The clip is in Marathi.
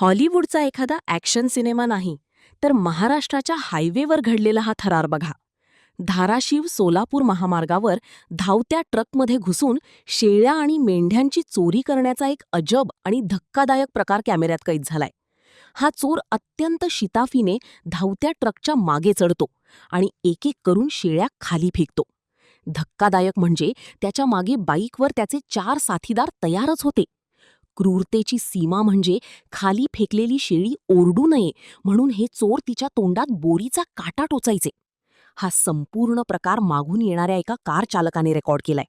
हॉलिवूडचा एखादा ॲक्शन सिनेमा नाही, तर महाराष्ट्राच्या हायवेवर घडलेला हा थरार बघा. धाराशिव सोलापूर महामार्गावर धावत्या ट्रकमध्ये घुसून शेळ्या आणि मेंढ्यांची चोरी करण्याचा एक अजब आणि धक्कादायक प्रकार कॅमेऱ्यात कैद झालाय. हा चोर अत्यंत शिताफीने धावत्या ट्रकच्या मागे चढतो आणि एक एक करून शेळ्या खाली फेकतो. धक्कादायक म्हणजे त्याच्या मागे बाईकवर त्याचे 4 साथीदार तयारच होते. क्रूरतेची सीमा म्हणजे खाली फेकलेली शेळी ओरडू नये म्हणून हे चोर तिच्या तोंडात बोरीचा काटा टोचायचे. हा संपूर्ण प्रकार मागून येणाऱ्या एका कार चालकाने रेकॉर्ड केलाय.